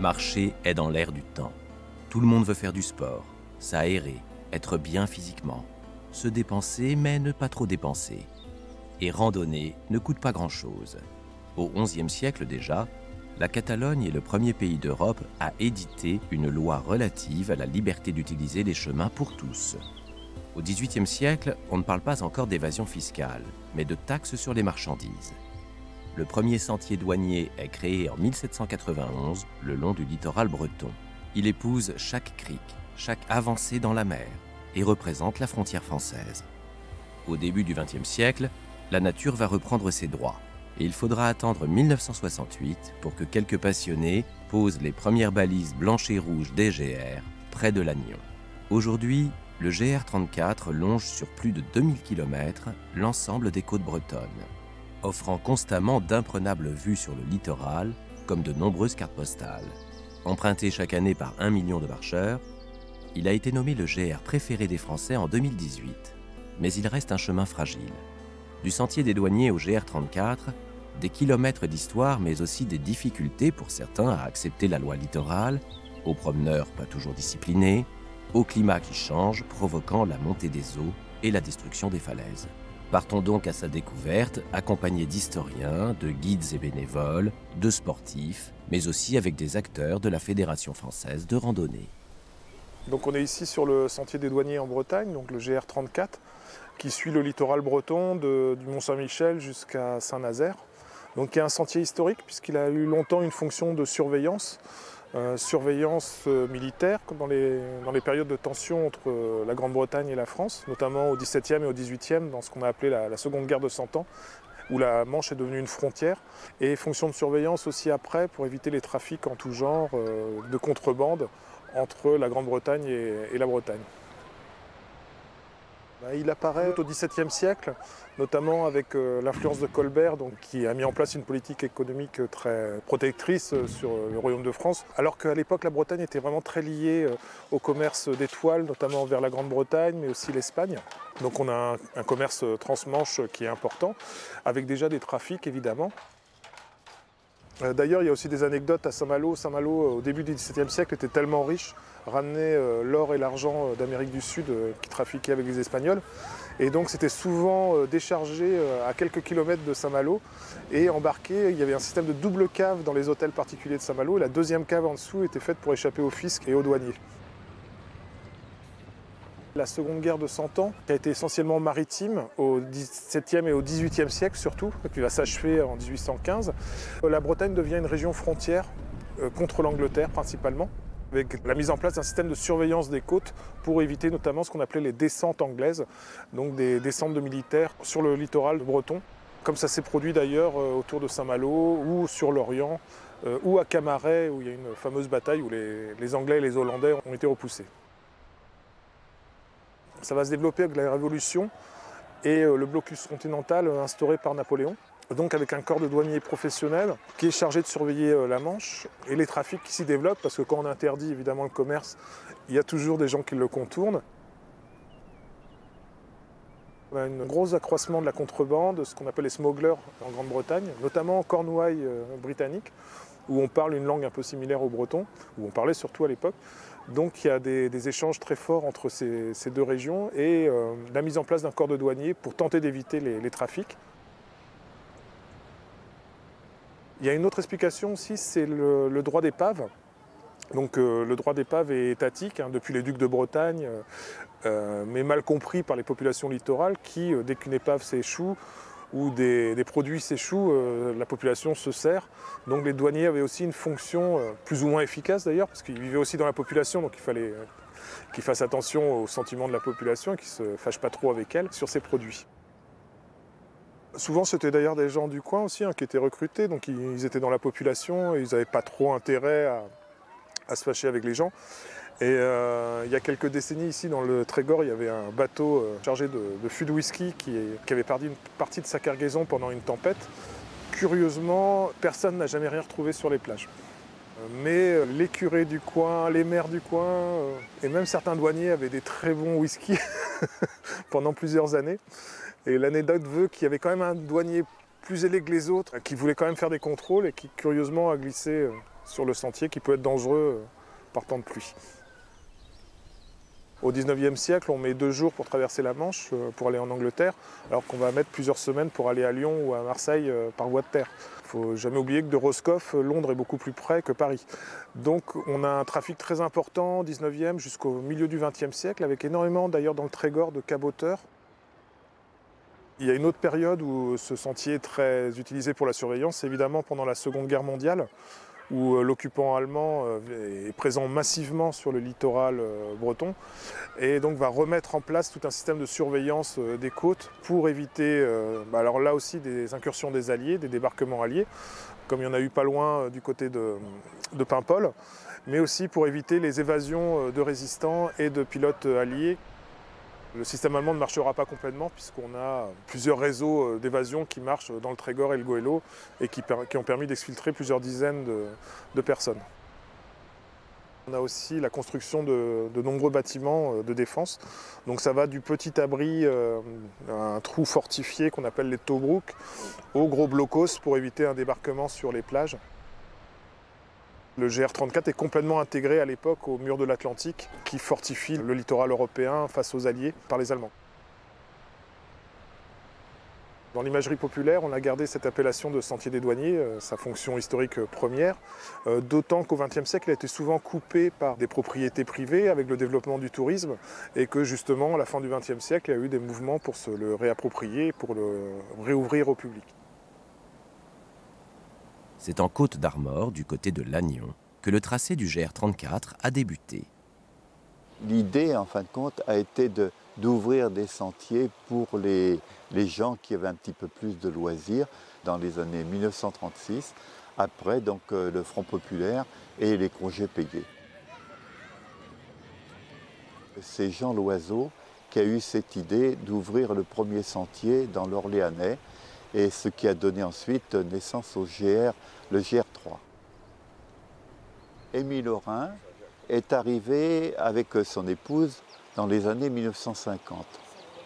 Marcher est dans l'air du temps. Tout le monde veut faire du sport, s'aérer, être bien physiquement, se dépenser mais ne pas trop dépenser. Et randonner ne coûte pas grand-chose. Au XIe siècle déjà, la Catalogne est le premier pays d'Europe à éditer une loi relative à la liberté d'utiliser les chemins pour tous. Au XVIIIe siècle, on ne parle pas encore d'évasion fiscale, mais de taxes sur les marchandises. Le premier sentier douanier est créé en 1791 le long du littoral breton. Il épouse chaque crique, chaque avancée dans la mer et représente la frontière française. Au début du XXe siècle, la nature va reprendre ses droits et il faudra attendre 1968 pour que quelques passionnés posent les premières balises blanches et rouges des GR près de Lannion. Aujourd'hui, le GR34 longe sur plus de 2000 km l'ensemble des côtes bretonnes, offrant constamment d'imprenables vues sur le littoral, comme de nombreuses cartes postales. Emprunté chaque année par 1 million de marcheurs, il a été nommé le GR préféré des Français en 2018. Mais il reste un chemin fragile. Du sentier des douaniers au GR34, des kilomètres d'histoire, mais aussi des difficultés pour certains à accepter la loi littorale, aux promeneurs pas toujours disciplinés, au climat qui change, provoquant la montée des eaux et la destruction des falaises. Partons donc à sa découverte, accompagnés d'historiens, de guides et bénévoles, de sportifs, mais aussi avec des acteurs de la Fédération française de randonnée. Donc on est ici sur le sentier des douaniers en Bretagne, donc le GR34, qui suit le littoral breton du Mont-Saint-Michel jusqu'à Saint-Nazaire. Donc il y a un sentier historique puisqu'il a eu longtemps une fonction de surveillance, militaire dans les périodes de tension entre la Grande-Bretagne et la France, notamment au XVIIe et au XVIIIe, dans ce qu'on a appelé la Seconde Guerre de Cent Ans, où la Manche est devenue une frontière, et fonction de surveillance aussi après pour éviter les trafics en tout genre de contrebande entre la Grande-Bretagne et la Bretagne. Il apparaît au XVIIe siècle, notamment avec l'influence de Colbert, qui a mis en place une politique économique très protectrice sur le Royaume de France, alors qu'à l'époque la Bretagne était vraiment très liée au commerce d'étoiles, notamment vers la Grande-Bretagne, mais aussi l'Espagne. Donc on a un commerce transmanche qui est important, avec déjà des trafics évidemment. D'ailleurs, il y a aussi des anecdotes à Saint-Malo. Saint-Malo, au début du XVIIe siècle, était tellement riche, ramenait l'or et l'argent d'Amérique du Sud qui trafiquaient avec les Espagnols. Et donc, c'était souvent déchargé à quelques kilomètres de Saint-Malo et embarqué. Il y avait un système de double cave dans les hôtels particuliers de Saint-Malo. La deuxième cave en dessous était faite pour échapper au fisc et aux douaniers. La Seconde Guerre de Cent Ans, qui a été essentiellement maritime au XVIIe et au XVIIIe siècle surtout, et puis va s'achever en 1815, la Bretagne devient une région frontière contre l'Angleterre principalement, avec la mise en place d'un système de surveillance des côtes pour éviter notamment ce qu'on appelait les descentes anglaises, donc des descentes de militaires sur le littoral breton, comme ça s'est produit d'ailleurs autour de Saint-Malo ou sur l'Orient, ou à Camaret, où il y a une fameuse bataille où les Anglais et les Hollandais ont été repoussés. Ça va se développer avec la Révolution et le blocus continental instauré par Napoléon, donc avec un corps de douaniers professionnels qui est chargé de surveiller la Manche et les trafics qui s'y développent, parce que quand on interdit évidemment le commerce, il y a toujours des gens qui le contournent. On a un gros accroissement de la contrebande, ce qu'on appelle les smugglers en Grande-Bretagne, notamment en Cornouailles britannique, où on parle une langue un peu similaire au breton, où on parlait surtout à l'époque. Donc il y a des échanges très forts entre ces deux régions et la mise en place d'un corps de douaniers pour tenter d'éviter les trafics. Il y a une autre explication aussi, c'est le droit d'épave. Donc le droit d'épave est étatique depuis les ducs de Bretagne, mais mal compris par les populations littorales qui, dès qu'une épave s'échoue, où des produits s'échouent, la population se sert. Donc les douaniers avaient aussi une fonction plus ou moins efficace d'ailleurs, parce qu'ils vivaient aussi dans la population, donc il fallait qu'ils fassent attention aux sentiments de la population et qu'ils ne se fâchent pas trop avec elle sur ces produits. Souvent c'était d'ailleurs des gens du coin aussi qui étaient recrutés, donc ils étaient dans la population et ils n'avaient pas trop intérêt à se fâcher avec les gens. Et il y a quelques décennies ici dans le Trégor, il y avait un bateau chargé de fûts de whisky qui avait perdu une partie de sa cargaison pendant une tempête. Curieusement, personne n'a jamais rien retrouvé sur les plages. Mais les curés du coin, les maires du coin et même certains douaniers avaient des très bons whisky pendant plusieurs années. Et l'anecdote veut qu'il y avait quand même un douanier plus ailé que les autres qui voulait quand même faire des contrôles et qui curieusement a glissé sur le sentier qui peut être dangereux par temps de pluie. Au XIXe siècle, on met 2 jours pour traverser la Manche pour aller en Angleterre, alors qu'on va mettre plusieurs semaines pour aller à Lyon ou à Marseille par voie de terre. Il ne faut jamais oublier que de Roscoff, Londres est beaucoup plus près que Paris. Donc on a un trafic très important au XIXe jusqu'au milieu du XXe siècle, avec énormément d'ailleurs dans le Trégor de caboteurs. Il y a une autre période où ce sentier est très utilisé pour la surveillance, c'est évidemment pendant la Seconde Guerre mondiale, où l'occupant allemand est présent massivement sur le littoral breton et donc va remettre en place tout un système de surveillance des côtes pour éviter, alors là aussi, des incursions des Alliés, des débarquements alliés, comme il y en a eu pas loin du côté de Paimpol, mais aussi pour éviter les évasions de résistants et de pilotes alliés. Le système allemand ne marchera pas complètement puisqu'on a plusieurs réseaux d'évasion qui marchent dans le Trégor et le Goëlo et qui ont permis d'exfiltrer plusieurs dizaines de personnes. On a aussi la construction de nombreux bâtiments de défense. Donc ça va du petit abri, un trou fortifié qu'on appelle les Tobruk, aux gros blocos pour éviter un débarquement sur les plages. Le GR34 est complètement intégré à l'époque au mur de l'Atlantique qui fortifie le littoral européen face aux Alliés par les Allemands. Dans l'imagerie populaire, on a gardé cette appellation de sentier des douaniers, sa fonction historique première, d'autant qu'au XXe siècle, il a été souvent coupé par des propriétés privées avec le développement du tourisme et que justement, à la fin du XXe siècle, il y a eu des mouvements pour se le réapproprier, pour le réouvrir au public. C'est en Côte d'Armor, du côté de Lannion, que le tracé du GR34 a débuté. L'idée, en fin de compte, a été d'ouvrir des sentiers pour les gens qui avaient un petit peu plus de loisirs dans les années 1936, après donc, le Front populaire et les congés payés. C'est Jean Loiseau qui a eu cette idée d'ouvrir le premier sentier dans l'Orléanais, et ce qui a donné ensuite naissance au le GR3. Émile Orin est arrivé avec son épouse dans les années 1950.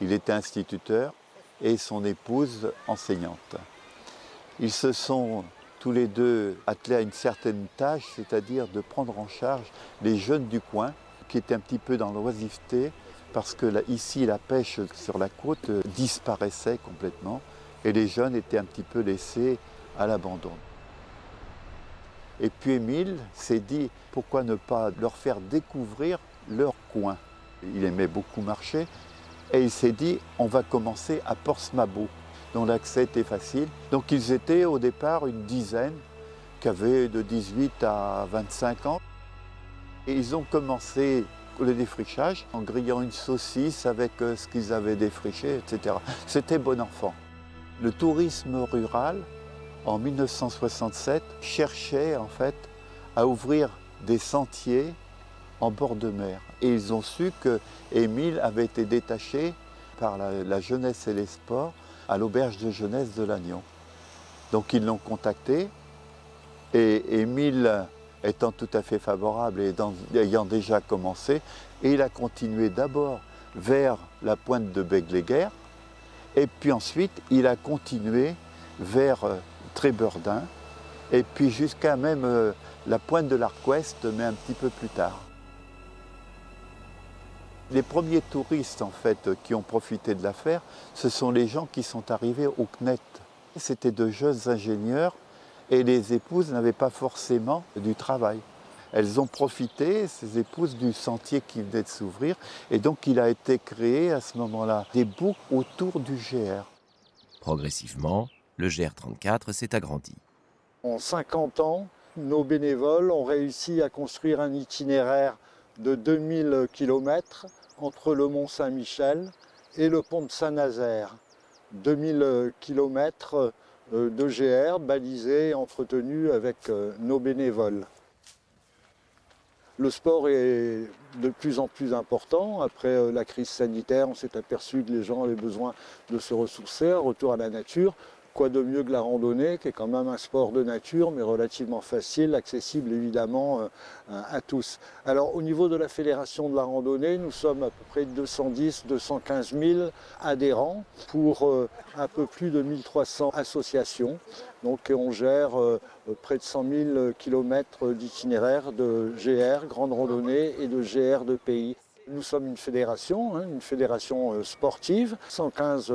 Il était instituteur et son épouse enseignante. Ils se sont tous les deux attelés à une certaine tâche, c'est-à-dire de prendre en charge les jeunes du coin qui étaient un petit peu dans l'oisiveté parce que là, ici la pêche sur la côte disparaissait complètement. Et les jeunes étaient un petit peu laissés à l'abandon. Et puis Émile s'est dit, pourquoi ne pas leur faire découvrir leur coin? Il aimait beaucoup marcher, et il s'est dit, on va commencer à Portsmabo, dont l'accès était facile. Donc ils étaient au départ une dizaine, qui avaient de 18 à 25 ans. Et ils ont commencé le défrichage en grillant une saucisse avec ce qu'ils avaient défriché, etc. C'était bon enfant. Le tourisme rural, en 1967, cherchait en fait à ouvrir des sentiers en bord de mer. Et ils ont su que Émile avait été détaché par la jeunesse et les sports à l'auberge de jeunesse de Lannion. Donc ils l'ont contacté et Émile étant tout à fait favorable et ayant déjà commencé, et il a continué d'abord vers la pointe de Begleyguer. Et puis ensuite, il a continué vers Trébeurdin, et puis jusqu'à même la pointe de l'Arc-Ouest, mais un petit peu plus tard. Les premiers touristes, en fait, qui ont profité de l'affaire, ce sont les gens qui sont arrivés au CNET. C'était de jeunes ingénieurs, et les épouses n'avaient pas forcément du travail. Elles ont profité, ces épouses, du sentier qui venait de s'ouvrir. Et donc, il a été créé à ce moment-là des boucles autour du GR. Progressivement, le GR34 s'est agrandi. En 50 ans, nos bénévoles ont réussi à construire un itinéraire de 2000 km entre le Mont Saint-Michel et le pont de Saint-Nazaire. 2000 km de GR balisés et entretenus avec nos bénévoles. Le sport est de plus en plus important. Après la crise sanitaire, on s'est aperçu que les gens avaient besoin de se ressourcer, un retour à la nature, Quoi de mieux que la randonnée, qui est quand même un sport de nature, mais relativement facile, accessible évidemment à tous. Alors au niveau de la Fédération de la randonnée, nous sommes à peu près 210-215 000 adhérents pour un peu plus de 1300 associations. Donc on gère près de 100 000 km d'itinéraires de GR, grande randonnée, et de GR de pays. Nous sommes une fédération sportive, 115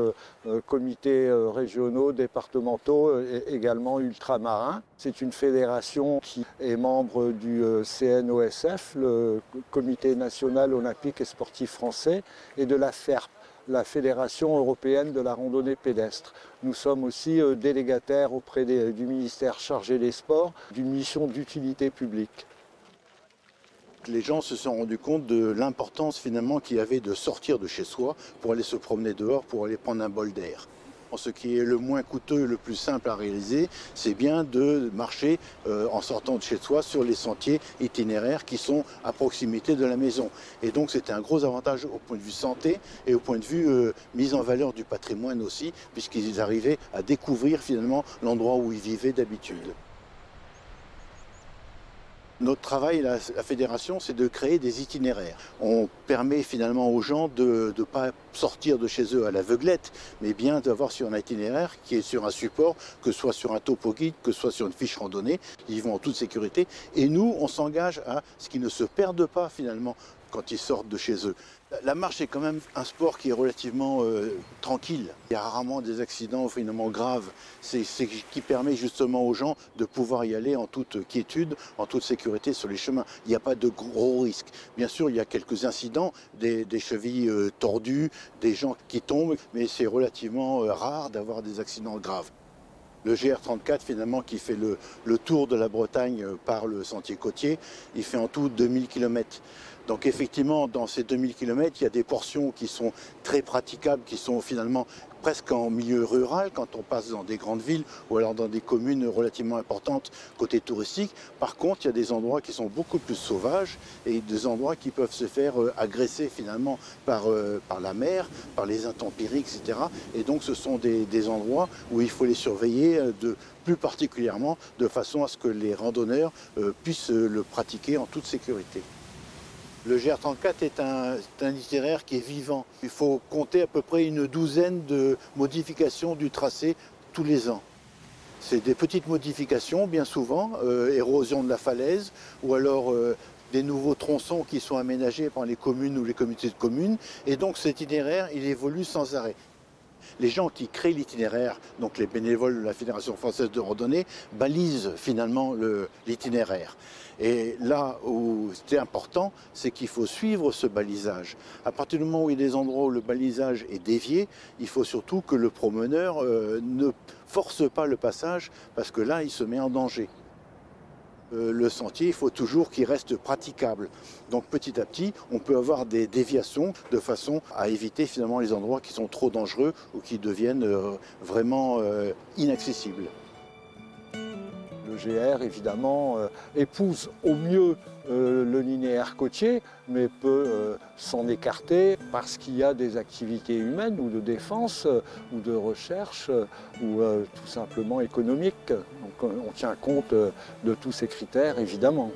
comités régionaux, départementaux et également ultramarins. C'est une fédération qui est membre du CNOSF, le Comité national olympique et sportif français, et de la FERP, la Fédération européenne de la randonnée pédestre. Nous sommes aussi délégataires auprès du ministère chargé des sports d'une mission d'utilité publique. Les gens se sont rendus compte de l'importance finalement qu'il y avait de sortir de chez soi pour aller se promener dehors, pour aller prendre un bol d'air. Ce qui est le moins coûteux, le plus simple à réaliser, c'est bien de marcher en sortant de chez soi sur les sentiers itinéraires qui sont à proximité de la maison. Et donc c'était un gros avantage au point de vue santé et au point de vue mise en valeur du patrimoine aussi, puisqu'ils arrivaient à découvrir finalement l'endroit où ils vivaient d'habitude. Notre travail, la fédération, c'est de créer des itinéraires. On permet finalement aux gens de ne pas sortir de chez eux à l'aveuglette, mais bien d'avoir sur un itinéraire qui est sur un support, que ce soit sur un topo guide, que ce soit sur une fiche randonnée, ils vont en toute sécurité. Et nous, on s'engage à ce qu'ils ne se perdent pas finalement quand ils sortent de chez eux. La marche est quand même un sport qui est relativement tranquille. Il y a rarement des accidents finalement graves. C'est ce qui permet justement aux gens de pouvoir y aller en toute quiétude, en toute sécurité sur les chemins. Il n'y a pas de gros risques. Bien sûr, il y a quelques incidents, des chevilles tordues, des gens qui tombent, mais c'est relativement rare d'avoir des accidents graves. Le GR34 finalement qui fait le tour de la Bretagne par le sentier côtier, il fait en tout 2000 km. Donc effectivement, dans ces 2000 km, il y a des portions qui sont très praticables, qui sont finalement presque en milieu rural, quand on passe dans des grandes villes ou alors dans des communes relativement importantes côté touristique. Par contre, il y a des endroits qui sont beaucoup plus sauvages et des endroits qui peuvent se faire agresser finalement par la mer, par les intempéries, etc. Et donc ce sont des endroits où il faut les surveiller plus particulièrement de façon à ce que les randonneurs puissent le pratiquer en toute sécurité. Le GR34 est un itinéraire qui est vivant. Il faut compter à peu près une douzaine de modifications du tracé tous les ans. C'est des petites modifications, bien souvent, érosion de la falaise, ou alors des nouveaux tronçons qui sont aménagés par les communes ou les communautés de communes. Et donc cet itinéraire, il évolue sans arrêt. Les gens qui créent l'itinéraire, donc les bénévoles de la Fédération française de randonnée, balisent finalement l'itinéraire. Et là où c'est important, c'est qu'il faut suivre ce balisage. À partir du moment où il y a des endroits où le balisage est dévié, il faut surtout que le promeneur ne force pas le passage, parce que là, il se met en danger. Le sentier, il faut toujours qu'il reste praticable. Donc petit à petit, on peut avoir des déviations de façon à éviter finalement les endroits qui sont trop dangereux ou qui deviennent vraiment inaccessibles. Le GR, évidemment, épouse au mieux le linéaire côtier, mais peut s'en écarter parce qu'il y a des activités humaines ou de défense ou de recherche ou tout simplement économiques. Donc on tient compte de tous ces critères, évidemment.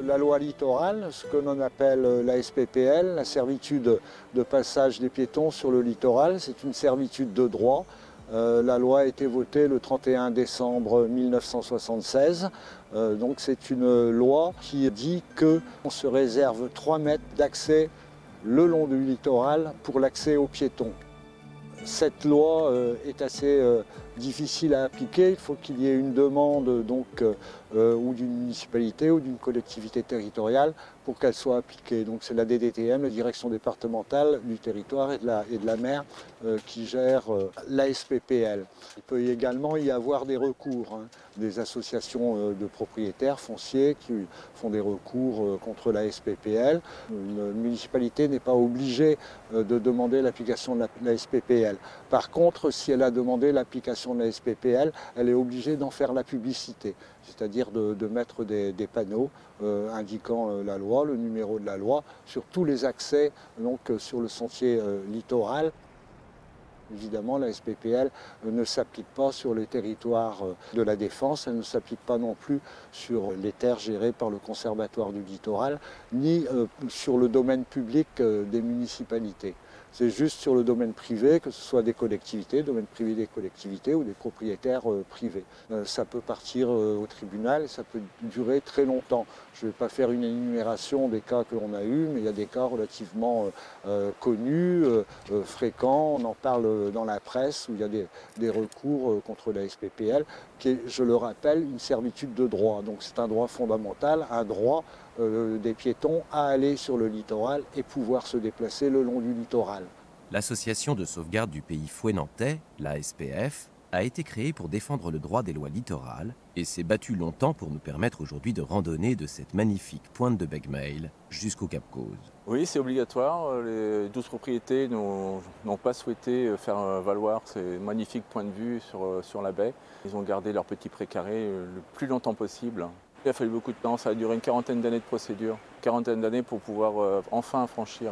La loi littorale, ce que l'on appelle la SPPL, la servitude de passage des piétons sur le littoral, c'est une servitude de droit. La loi a été votée le 31 décembre 1976. Donc c'est une loi qui dit qu'on se réserve 3 mètres d'accès le long du littoral pour l'accès aux piétons. Cette loi est assez difficile à appliquer. Il faut qu'il y ait une demande donc, ou d'une municipalité ou d'une collectivité territoriale pour qu'elle soit appliquée. Donc c'est la DDTM, la Direction départementale du territoire et de la mer, qui gère la SPPL. Il peut également y avoir des recours, des associations de propriétaires fonciers qui font des recours contre la SPPL. Une municipalité n'est pas obligée de demander l'application de la SPPL. Par contre, si elle a demandé l'application de la SPPL, elle est obligée d'en faire la publicité, c'est-à-dire de mettre des panneaux indiquant la loi, le numéro de la loi, sur tous les accès donc, sur le sentier littoral. Évidemment, la SPPL ne s'applique pas sur les territoires de la Défense, elle ne s'applique pas non plus sur les terres gérées par le Conservatoire du littoral, ni sur le domaine public des municipalités. C'est juste sur le domaine privé, que ce soit des collectivités, domaine privé des collectivités ou des propriétaires privés. Ça peut partir au tribunal et ça peut durer très longtemps. Je ne vais pas faire une énumération des cas que l'on a eus, mais il y a des cas relativement connus, fréquents. On en parle dans la presse où il y a des recours contre la SPPL, qui est, je le rappelle, une servitude de droit. Donc c'est un droit fondamental, un droit des piétons à aller sur le littoral et pouvoir se déplacer le long du littoral. L'Association de sauvegarde du pays fouet-nantais, la SPF, a été créée pour défendre le droit des lois littorales et s'est battue longtemps pour nous permettre aujourd'hui de randonner de cette magnifique pointe de Begmail jusqu'au Cap Cause. Oui, c'est obligatoire. Les 12 propriétés n'ont pas souhaité faire valoir ces magnifiques points de vue sur la baie. Ils ont gardé leur petit précaré le plus longtemps possible. Il a fallu beaucoup de temps, ça a duré une quarantaine d'années de procédure. Quarantaine d'années pour pouvoir enfin franchir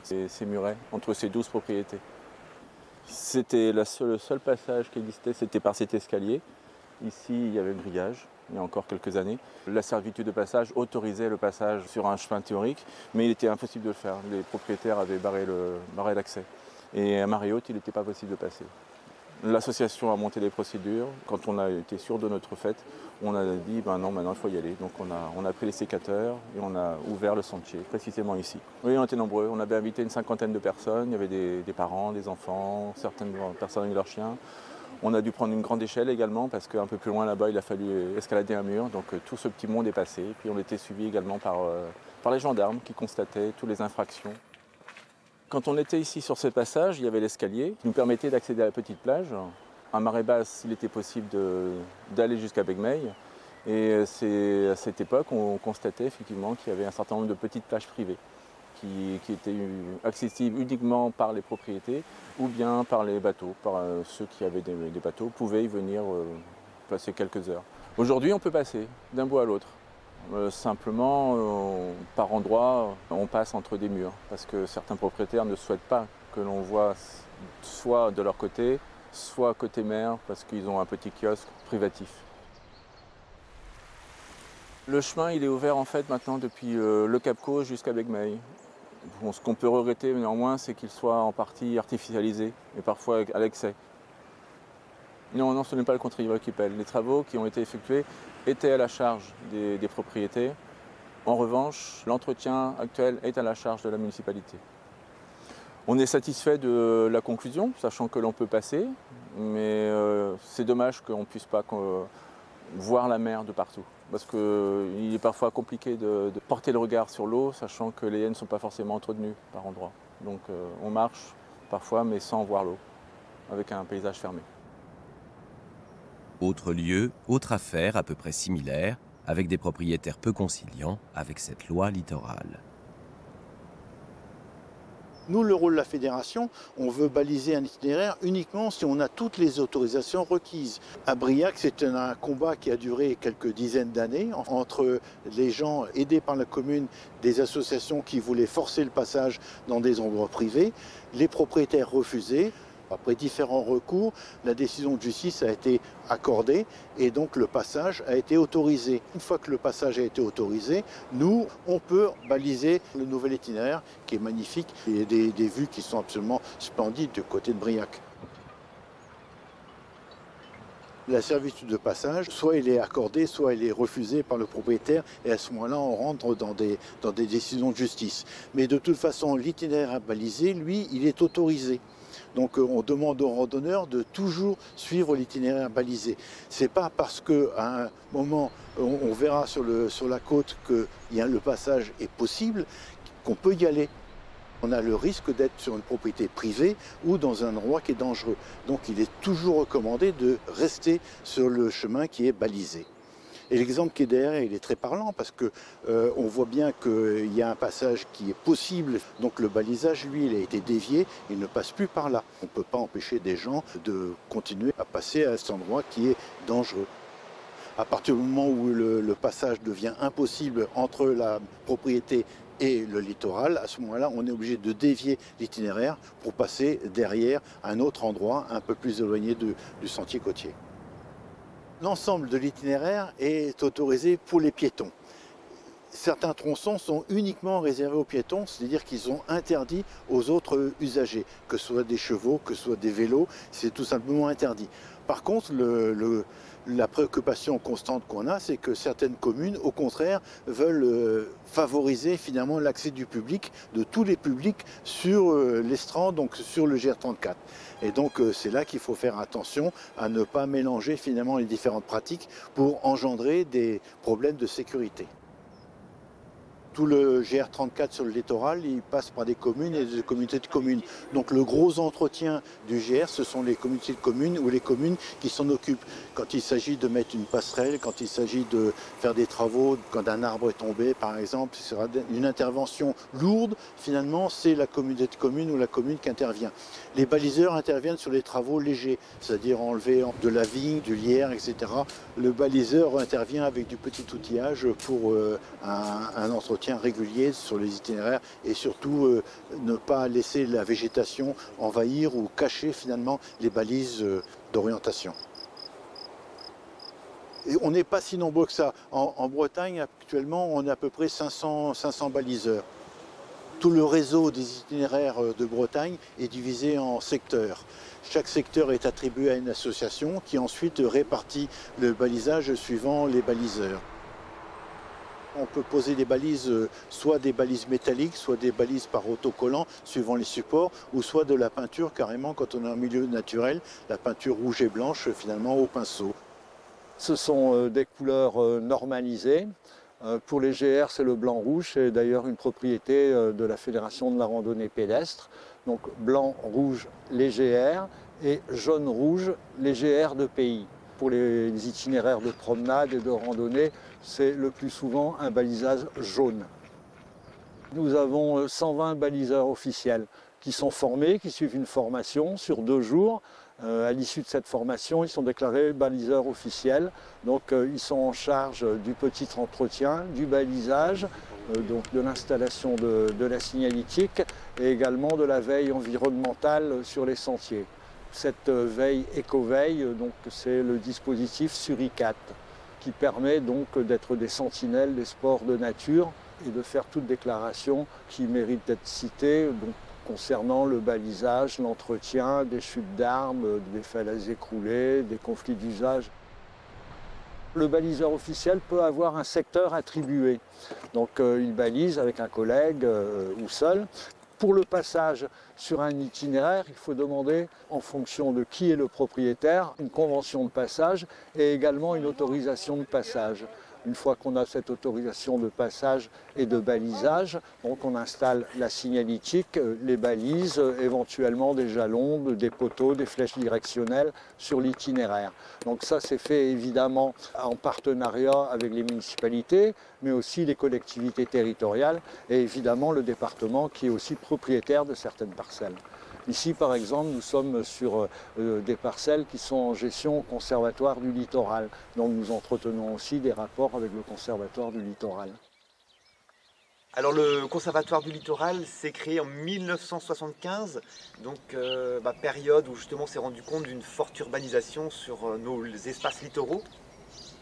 ces murets entre ces 12 propriétés. C'était le seul passage qui existait, c'était par cet escalier. Ici, il y avait le grillage, il y a encore quelques années. La servitude de passage autorisait le passage sur un chemin théorique, mais il était impossible de le faire. Les propriétaires avaient barré l'accès. Et à marée haute, il n'était pas possible de passer. L'association a monté les procédures. Quand on a été sûr de notre fait, on a dit ben non, maintenant il faut y aller. Donc on a pris les sécateurs et on a ouvert le sentier, précisément ici. Oui, on était nombreux. On avait invité une cinquantaine de personnes. Il y avait des parents, des enfants, certaines personnes avec leurs chiens. On a dû prendre une grande échelle également parce qu'un peu plus loin là-bas, il a fallu escalader un mur. Donc tout ce petit monde est passé. Puis on était suivi également par les gendarmes qui constataient toutes les infractions. Quand on était ici sur ce passage, il y avait l'escalier qui nous permettait d'accéder à la petite plage. À marée basse, il était possible d'aller jusqu'à Begmail. Et c'est à cette époque qu'on constatait effectivement qu'il y avait un certain nombre de petites plages privées qui étaient accessibles uniquement par les propriétés ou bien par les bateaux. Par ceux qui avaient des bateaux pouvaient y venir passer quelques heures. Aujourd'hui, on peut passer d'un bout à l'autre. Simplement, par endroits, on passe entre des murs parce que certains propriétaires ne souhaitent pas que l'on voit soit de leur côté, soit côté mer parce qu'ils ont un petit kiosque privatif. Le chemin, il est ouvert en fait maintenant depuis le Cap Cause jusqu'à Begmail. Bon, ce qu'on peut regretter néanmoins, c'est qu'il soit en partie artificialisé et parfois à l'excès. Non, ce n'est pas le contribuable qui paie. Les travaux qui ont été effectués étaient à la charge des propriétés. En revanche, l'entretien actuel est à la charge de la municipalité. On est satisfait de la conclusion, sachant que l'on peut passer, mais c'est dommage qu'on ne puisse pas voir la mer de partout. Parce qu'il est parfois compliqué de porter le regard sur l'eau, sachant que les haies ne sont pas forcément entretenues par endroits. Donc on marche parfois, mais sans voir l'eau, avec un paysage fermé. Autre lieu, autre affaire à peu près similaire, avec des propriétaires peu conciliants avec cette loi littorale. Nous, le rôle de la fédération, on veut baliser un itinéraire uniquement si on a toutes les autorisations requises. À Briac, c'est un combat qui a duré quelques dizaines d'années entre les gens aidés par la commune, des associations qui voulaient forcer le passage dans des endroits privés, les propriétaires refusaient. Après différents recours, la décision de justice a été accordée et donc le passage a été autorisé. Une fois que le passage a été autorisé, nous, on peut baliser le nouvel itinéraire qui est magnifique et des vues qui sont absolument splendides du côté de Briac. La servitude de passage, soit elle est accordée, soit elle est refusée par le propriétaire et à ce moment-là, on rentre dans des décisions de justice. Mais de toute façon, l'itinéraire à baliser, lui, il est autorisé. Donc on demande aux randonneurs de toujours suivre l'itinéraire balisé. Ce n'est pas parce qu'à un moment, on verra sur la côte que le passage est possible qu'on peut y aller. On a le risque d'être sur une propriété privée ou dans un endroit qui est dangereux. Donc il est toujours recommandé de rester sur le chemin qui est balisé. Et l'exemple qui est derrière, il est très parlant parce qu'on voit bien qu'il y a un passage qui est possible. Donc le balisage, lui, il a été dévié, il ne passe plus par là. On ne peut pas empêcher des gens de continuer à passer à cet endroit qui est dangereux. À partir du moment où le passage devient impossible entre la propriété et le littoral, à ce moment-là, on est obligé de dévier l'itinéraire pour passer derrière un autre endroit un peu plus éloigné du sentier côtier. L'ensemble de l'itinéraire est autorisé pour les piétons. Certains tronçons sont uniquement réservés aux piétons, c'est-à-dire qu'ils sont interdits aux autres usagers, que ce soit des chevaux, que ce soit des vélos, c'est tout simplement interdit. Par contre, la préoccupation constante qu'on a, c'est que certaines communes, au contraire, veulent favoriser finalement l'accès du public, de tous les publics, sur l'Estran, donc sur le GR34. Et donc c'est là qu'il faut faire attention à ne pas mélanger finalement les différentes pratiques pour engendrer des problèmes de sécurité. Tout le GR34 sur le littoral, il passe par des communes et des communautés de communes. Donc le gros entretien du GR, ce sont les communautés de communes ou les communes qui s'en occupent. Quand il s'agit de mettre une passerelle, quand il s'agit de faire des travaux, quand un arbre est tombé par exemple, ce sera une intervention lourde, finalement c'est la communauté de communes ou la commune qui intervient. Les baliseurs interviennent sur les travaux légers, c'est-à-dire enlever de la vigne, du lierre, etc. Le baliseur intervient avec du petit outillage pour un entretien régulier sur les itinéraires et surtout ne pas laisser la végétation envahir ou cacher finalement les balises d'orientation. Et on n'est pas si nombreux que ça. En Bretagne, actuellement, on a à peu près 500 baliseurs. Tout le réseau des itinéraires de Bretagne est divisé en secteurs. Chaque secteur est attribué à une association qui ensuite répartit le balisage suivant les baliseurs. On peut poser des balises, soit des balises métalliques, soit des balises par autocollant, suivant les supports, ou soit de la peinture, carrément, quand on est en milieu naturel, la peinture rouge et blanche, finalement, au pinceau. Ce sont des couleurs normalisées. Pour les GR, c'est le blanc-rouge, c'est d'ailleurs une propriété de la Fédération de la randonnée pédestre. Donc blanc-rouge, les GR, et jaune-rouge, les GR de pays. Pour les itinéraires de promenade et de randonnée, c'est le plus souvent un balisage jaune. Nous avons 120 baliseurs officiels qui sont formés, qui suivent une formation sur 2 jours. À l'issue de cette formation, ils sont déclarés baliseurs officiels. Donc ils sont en charge du petit entretien, du balisage, donc de l'installation de la signalétique et également de la veille environnementale sur les sentiers. Cette veille éco-veille, c'est le dispositif Suricat qui permet donc d'être des sentinelles des sports de nature et de faire toute déclaration qui mérite d'être citée concernant le balisage, l'entretien, des chutes d'arbres, des falaises écroulées, des conflits d'usage. Le baliseur officiel peut avoir un secteur attribué. Donc il balise avec un collègue ou seul. Pour le passage sur un itinéraire, il faut demander, en fonction de qui est le propriétaire, une convention de passage et également une autorisation de passage. Une fois qu'on a cette autorisation de passage et de balisage, donc on installe la signalétique, les balises, éventuellement des jalons, des poteaux, des flèches directionnelles sur l'itinéraire. Donc ça c'est fait évidemment en partenariat avec les municipalités, mais aussi les collectivités territoriales et évidemment le département qui est aussi propriétaire de certaines parcelles. Ici, par exemple, nous sommes sur des parcelles qui sont en gestion au Conservatoire du Littoral. Donc nous entretenons aussi des rapports avec le Conservatoire du Littoral. Alors le Conservatoire du Littoral s'est créé en 1975, donc période où justement on s'est rendu compte d'une forte urbanisation sur nos espaces littoraux.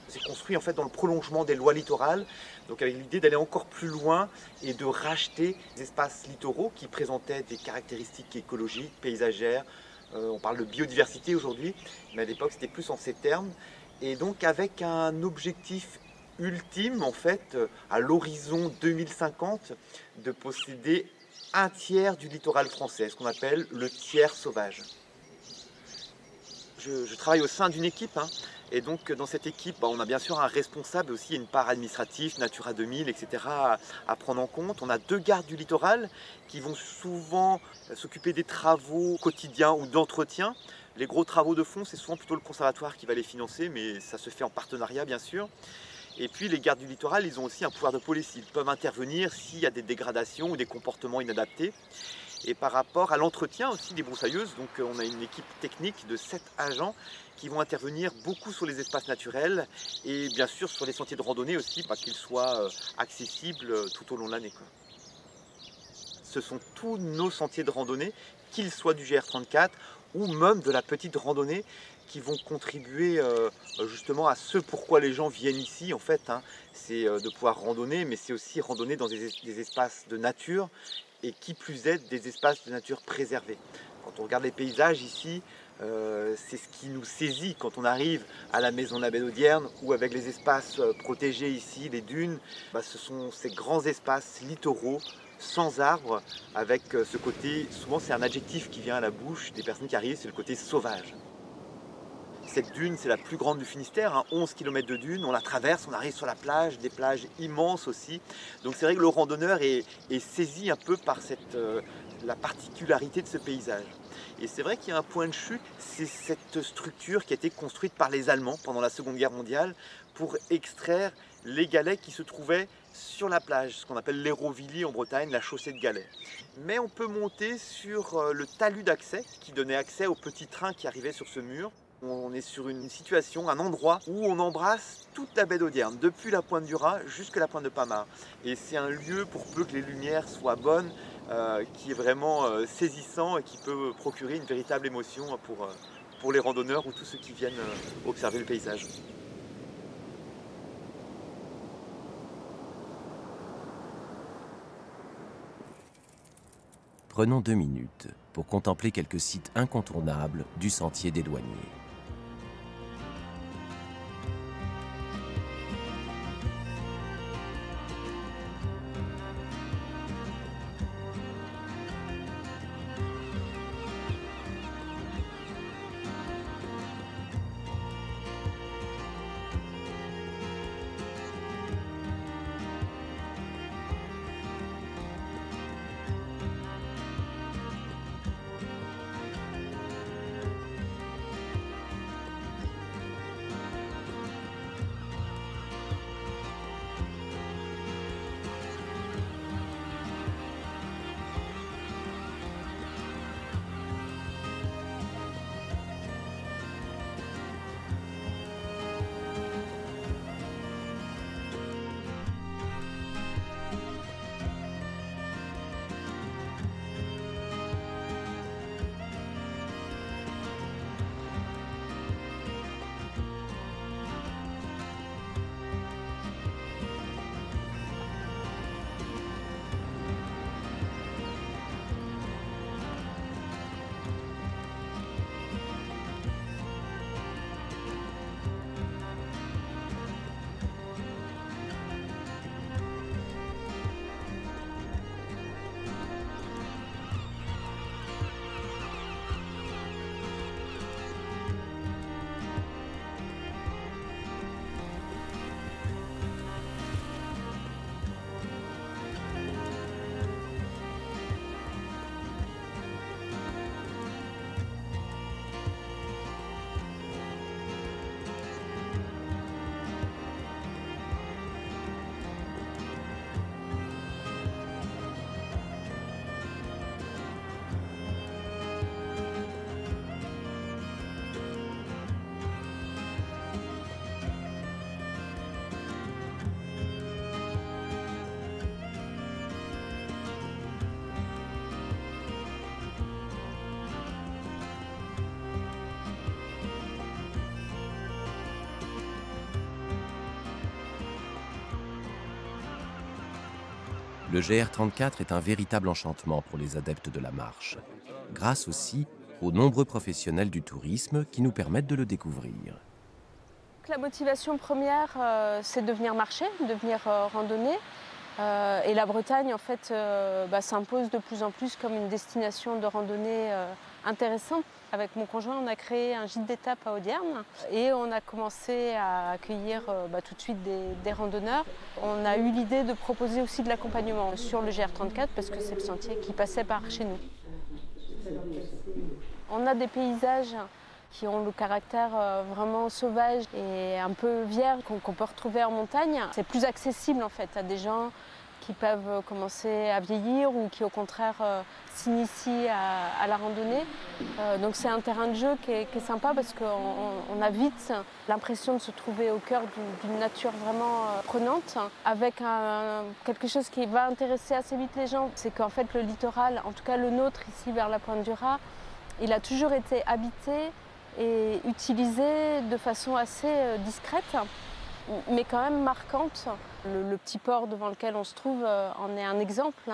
C'est construit en fait dans le prolongement des lois littorales, donc avec l'idée d'aller encore plus loin et de racheter des espaces littoraux qui présentaient des caractéristiques écologiques, paysagères. On parle de biodiversité aujourd'hui, mais à l'époque c'était plus en ces termes. Et donc avec un objectif ultime en fait, à l'horizon 2050, de posséder un tiers du littoral français, ce qu'on appelle le tiers sauvage. Je travaille au sein d'une équipe. Et donc dans cette équipe, on a bien sûr un responsable aussi, une part administrative, Natura 2000, etc. à prendre en compte. On a 2 gardes du littoral qui vont souvent s'occuper des travaux quotidiens ou d'entretien. Les gros travaux de fond, c'est souvent plutôt le conservatoire qui va les financer, mais ça se fait en partenariat bien sûr. Et puis les gardes du littoral, ils ont aussi un pouvoir de police. Ils peuvent intervenir s'il y a des dégradations ou des comportements inadaptés. Et par rapport à l'entretien aussi des broussailleuses, donc on a une équipe technique de 7 agents qui vont intervenir beaucoup sur les espaces naturels et bien sûr sur les sentiers de randonnée aussi, qu'ils soient accessibles tout au long de l'année. ce sont tous nos sentiers de randonnée, qu'ils soient du GR34 ou même de la petite randonnée, qui vont contribuer justement à ce pourquoi les gens viennent ici en fait. C'est de pouvoir randonner, mais c'est aussi randonner dans des espaces de nature et qui plus est des espaces de nature préservés. Quand on regarde les paysages ici, c'est ce qui nous saisit quand on arrive à la maison de la baie d'Audierne ou avec les espaces protégés ici, les dunes. Ce sont ces grands espaces littoraux sans arbres, avec ce côté, souvent c'est un adjectif qui vient à la bouche des personnes qui arrivent, c'est le côté sauvage. Cette dune, c'est la plus grande du Finistère, 11 km de dune, on la traverse, on arrive sur la plage, des plages immenses aussi. Donc c'est vrai que le randonneur est saisi un peu par la particularité de ce paysage. Et c'est vrai qu'il y a un point de chute, c'est cette structure qui a été construite par les Allemands pendant la Seconde Guerre mondiale pour extraire les galets qui se trouvaient sur la plage, ce qu'on appelle l'Hérouville en Bretagne, la chaussée de galets. Mais on peut monter sur le talus d'accès qui donnait accès aux petits trains qui arrivaient sur ce mur. On est sur une situation, un endroit où on embrasse toute la baie d'Audierne, depuis la pointe du Raz jusqu'à la pointe de Pamar. Et c'est un lieu, pour peu que les lumières soient bonnes, qui est vraiment saisissant et qui peut procurer une véritable émotion pour les randonneurs ou tous ceux qui viennent observer le paysage. Prenons 2 minutes pour contempler quelques sites incontournables du sentier des douaniers. Le GR34 est un véritable enchantement pour les adeptes de la marche, grâce aussi aux nombreux professionnels du tourisme qui nous permettent de le découvrir. La motivation première, c'est de venir marcher, de venir randonner. Et la Bretagne, en fait, s'impose de plus en plus comme une destination de randonnée intéressante. Avec mon conjoint, on a créé un gîte d'étape à Audierne et on a commencé à accueillir tout de suite des randonneurs. On a eu l'idée de proposer aussi de l'accompagnement sur le GR34 parce que c'est le sentier qui passait par chez nous. On a des paysages qui ont le caractère vraiment sauvage et un peu vierge qu'on peut retrouver en montagne. C'est plus accessible en fait à des gens qui peuvent commencer à vieillir ou qui au contraire s'initient à la randonnée. Donc c'est un terrain de jeu qui est sympa parce qu'on a vite l'impression de se trouver au cœur d'une nature vraiment prenante, avec quelque chose qui va intéresser assez vite les gens. C'est qu'en fait le littoral, en tout cas le nôtre ici vers la Pointe du Raz, il a toujours été habité et utilisé de façon assez discrète, mais quand même marquante. Le petit port devant lequel on se trouve en est un exemple.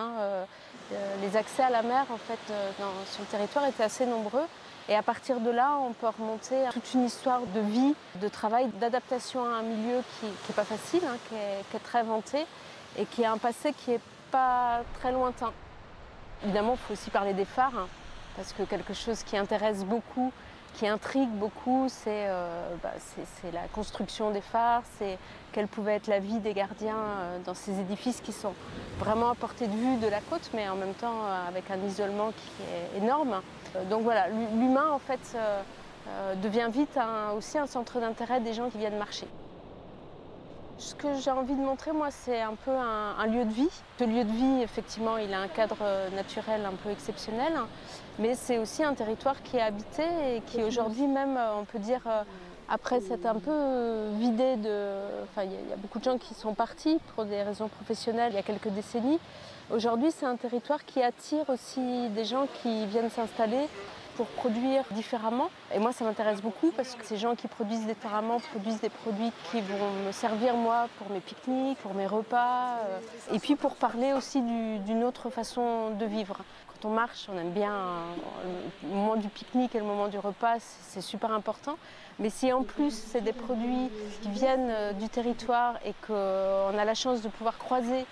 Les accès à la mer en fait, sur le territoire étaient assez nombreux. Et à partir de là, on peut remonter toute une histoire de vie, de travail, d'adaptation à un milieu qui n'est pas facile, qui est très vanté et qui a un passé qui n'est pas très lointain. Évidemment, il faut aussi parler des phares, parce que quelque chose qui intéresse beaucoup, qui intrigue beaucoup, c'est la construction des phares, c'est quelle pouvait être la vie des gardiens dans ces édifices qui sont vraiment à portée de vue de la côte, mais en même temps avec un isolement qui est énorme. Donc voilà, l'humain en fait devient vite aussi un centre d'intérêt des gens qui viennent marcher. Ce que j'ai envie de montrer, moi, c'est un peu un lieu de vie. Ce lieu de vie, effectivement, il a un cadre naturel un peu exceptionnel, mais c'est aussi un territoire qui est habité et qui aujourd'hui même, on peut dire, après s'être un peu vidé de... Enfin, il y a beaucoup de gens qui sont partis pour des raisons professionnelles il y a quelques décennies. Aujourd'hui, c'est un territoire qui attire aussi des gens qui viennent s'installer pour produire différemment. Et moi, ça m'intéresse beaucoup parce que ces gens qui produisent différemment produisent des produits qui vont me servir, moi, pour mes pique-niques, pour mes repas, et puis pour parler aussi d'une autre façon de vivre. Quand on marche, on aime bien le moment du pique-nique et le moment du repas, c'est super important. Mais si en plus, c'est des produits qui viennent du territoire et qu'on a la chance de pouvoir croiser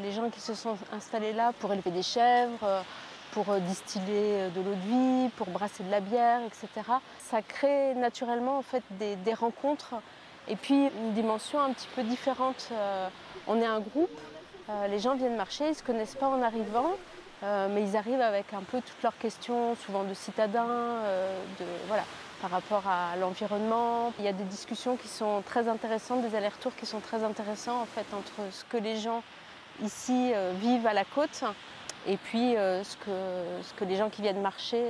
les gens qui se sont installés là pour élever des chèvres, pour distiller de l'eau de vie, pour brasser de la bière, etc. Ça crée naturellement en fait, des rencontres et puis une dimension un petit peu différente. On est un groupe, les gens viennent marcher, ils ne se connaissent pas en arrivant, mais ils arrivent avec un peu toutes leurs questions, souvent de citadins, voilà, par rapport à l'environnement. Il y a des discussions qui sont très intéressantes, des allers-retours qui sont très intéressants en fait, entre ce que les gens ici vivent à la côte et puis ce que les gens qui viennent marcher,